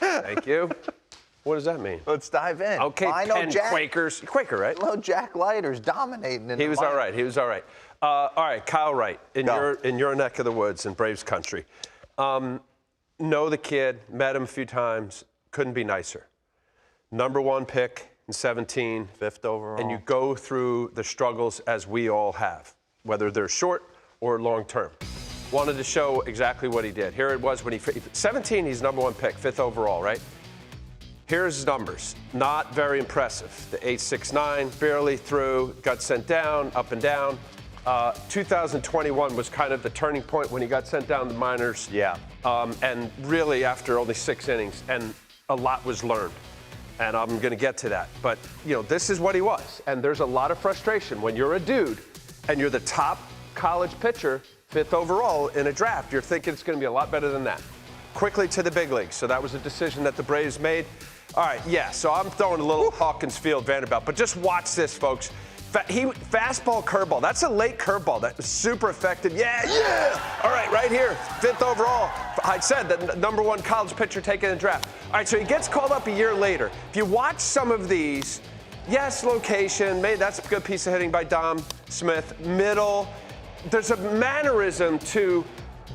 Thank you. What does that mean? Let's dive in. Okay, I know Jack, Quakers. Quaker, right? Well, Jack Leiter's dominating. He was all right. He was all right. All right, Kyle Wright, in your neck of the woods in Braves country. Know the kid, met him a few times, couldn't be nicer. #1 pick in 17. 5th overall. And you go through the struggles as we all have, whether they're short or long term. Wanted to show exactly what he did. Here it was when 17, he's #1 pick, 5th overall, right? Here's his numbers. Not very impressive. The 8.69, barely through, got sent down, up and down. 2021 was kind of the turning point when he got sent down to the minors. Yeah. And really after only 6 innings, and a lot was learned. And I'm going to get to that. But, you know, this is what he was. And there's a lot of frustration when you're a dude and you're the top college pitcher, 5th overall in a draft. You're thinking it's going to be a lot better than that. Quickly to the big leagues. So that was a decision that the Braves made. All right, yeah, so I'm throwing a little Hawkins Field Vanderbilt, but just watch this, folks. Fastball curveball. That's a late curveball. That was super effective. Yeah. All right, right here, 5th overall. I said the #1 college pitcher taken in the draft. All right, so he gets called up a year later. If you watch some of these, yes, location, maybe that's a good piece of hitting by Dom Smith. Middle, there's a mannerism to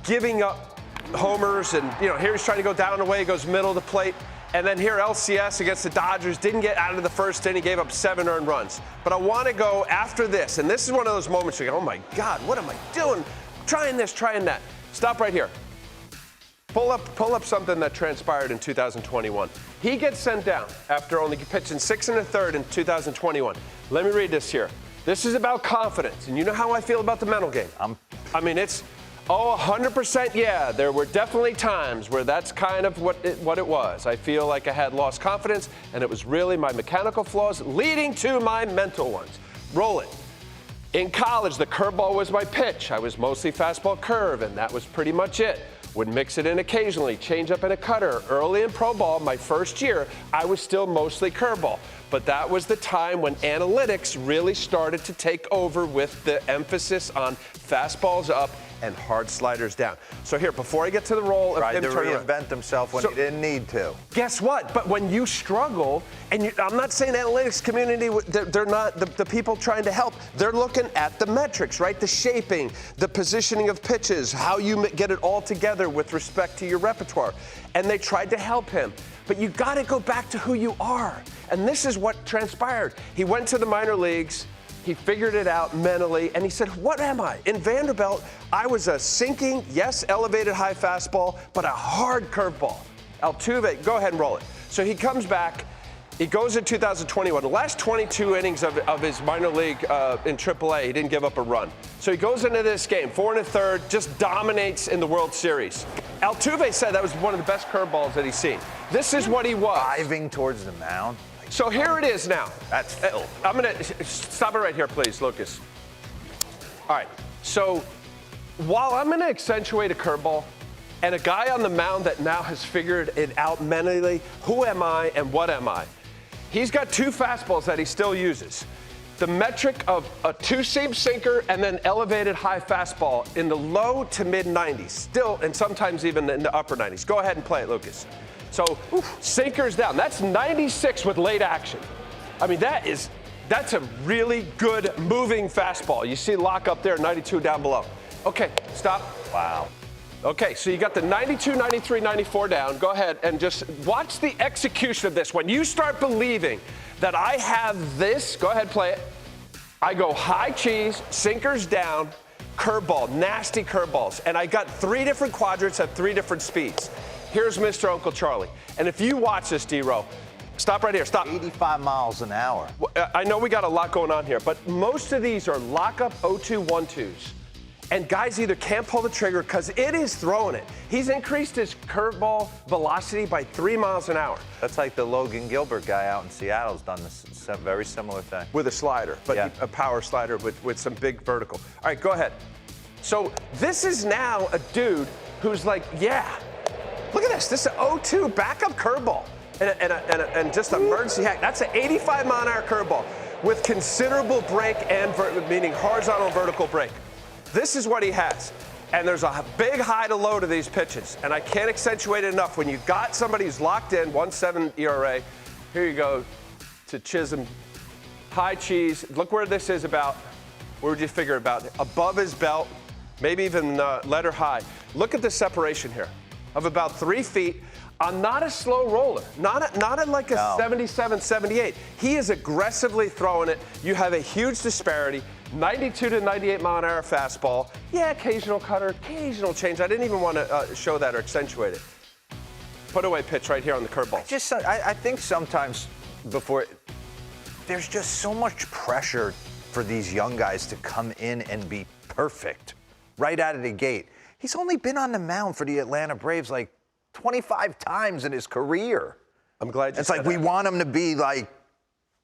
giving up homers, and here he's trying to go down and away, goes middle of the plate. And then here, LCS against the Dodgers, didn't get out of the first inning, gave up 7 earned runs. But I want to go after this, and this is one of those moments where you go, oh my God, what am I doing? Trying this, trying that. Stop right here. Pull up something that transpired in 2021. He gets sent down after only pitching 6 1/3 in 2021. Let me read this here. This is about confidence, and you know how I feel about the mental game. It's 100%, yeah. There were definitely times where that's kind of what it was. I feel like I had lost confidence, and it was really my mechanical flaws leading to my mental ones. Roll it. In college, the curveball was my pitch. I was mostly fastball curve, and that was pretty much it. Would mix it in occasionally, change up in a cutter. Early in pro ball, my first year, I was still mostly curveball. But that was the time when analytics really started to take over with the emphasis on fastballs up and hard sliders down. So here, before I get to the role of him to reinvent himself when he didn't need to. Guess what? But when you struggle, and I'm not saying analytics community, they're not the people trying to help. They're looking at the metrics, right? The shaping, the positioning of pitches, how you get it all together with respect to your repertoire. And they tried to help him. But you got to go back to who you are. And this is what transpired. He went to the minor leagues. He figured it out mentally, and he said, what am I? In Vanderbilt, I was a sinking, yes, elevated high fastball, but a hard curveball. Altuve, go ahead and roll it. So he comes back. He goes in 2021. The last 22 innings of his minor league in AAA, he didn't give up a run. So he goes into this game, 4 1/3, just dominates in the World Series. Altuve said that was one of the best curveballs that he's seen. This is what he was. Diving towards the mound. So here it is now. That's filth. I'm going to stop it right here, please, Lucas. All right. So while I'm going to accentuate a curveball, and a guy on the mound that now has figured it out mentally, who am I and what am I? He's got 2 fastballs that he still uses. The metric of a 2-seam sinker and then elevated high fastball in the low to mid 90s, still, and sometimes even in the upper 90s. Go ahead and play it, Lucas. So sinkers down. That's 96 with late action. I mean, that's a really good moving fastball. You see lock up there, 92 down below. Okay, stop. Wow. Okay, so you got the 92, 93, 94 down. Go ahead and just watch the execution of this. When you start believing that I have this, go ahead, play it. I go high cheese, sinkers down, curveball, nasty curveballs. And I got 3 different quadrants at 3 different speeds. Here's Mr. Uncle Charlie. And if you watch this, D-Row, stop right here, stop. 85 miles an hour. I know we got a lot going on here, but most of these are lock-up 0-2, 1-2s. And guys either can't pull the trigger because it is throwing it. He's increased his curveball velocity by 3 miles an hour. That's like the Logan Gilbert guy out in Seattle's done this very similar thing. With a slider, but yeah. A power slider with some big vertical. All right, go ahead. So this is now a dude who's like, yeah, look at this. This is an 0-2 backup curveball and just an emergency hack. That's an 85 mile an hour curveball with considerable break and meaning horizontal vertical break. This is what he has. And there's a big high to low to these pitches. And I can't accentuate it enough. When you got somebody who's locked in, 1.7 ERA, here you go to Chisholm. High cheese. Look where this is about. Where would you figure about? Above his belt, maybe even letter high. Look at the separation here of about 3 feet. On not a slow roller, not at like a 77, 78. He is aggressively throwing it. You have a huge disparity. 92 to 98 mile an hour fastball. Yeah, occasional cutter, occasional change. I didn't even want to show that or accentuate it. Put away pitch right here on the curveball. I think sometimes there's just so much pressure for these young guys to come in and be perfect right out of the gate. He's only been on the mound for the Atlanta Braves like 25 times in his career. I'm glad you It's said like that. we want him to be like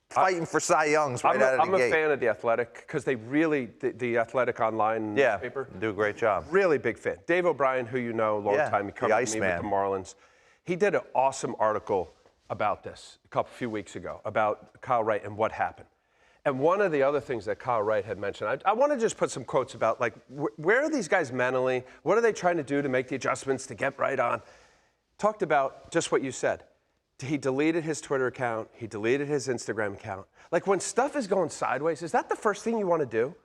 fighting for Cy Youngs right out of the gate. I'm a fan of The Athletic because they really, the Athletic online newspaper. Do a great job. Really big fan. Dave O'Brien, who you know, long time, he covered me with the Marlins. He did an awesome article about this a few weeks ago, about Kyle Wright and what happened. And one of the other things that Kyle Wright had mentioned, I want to just put some quotes about, like, where are these guys mentally? What are they trying to do to make the adjustments to get right on? Talked about just what you said. He deleted his Twitter account. He deleted his Instagram account. Like, when stuff is going sideways, is that the first thing you want to do?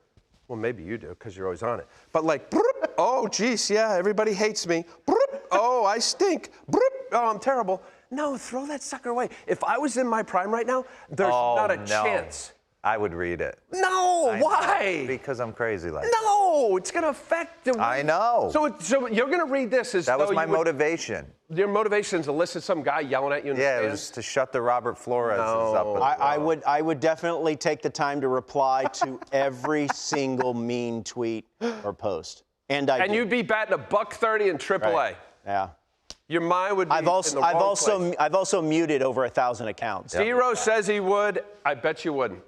Well, maybe you do because you're always on it. But like, oh, geez, yeah, everybody hates me. Oh, I stink. Oh, I'm terrible. No, throw that sucker away. If I was in my prime right now, there's not a chance. I would read it. No, why? Because I'm crazy like that. No, it's going to affect the way. I know. So you're going to read this as that though was my motivation. Your motivation is to listen to some guy yelling at you in the stands? Yeah, it was to shut the Robert Flores up. I would definitely take the time to reply to every single mean tweet or post. And you'd be batting $130 in AAA. Right. Yeah. Your mind would be I've also muted over 1,000 accounts. Zero says he would. I bet you wouldn't.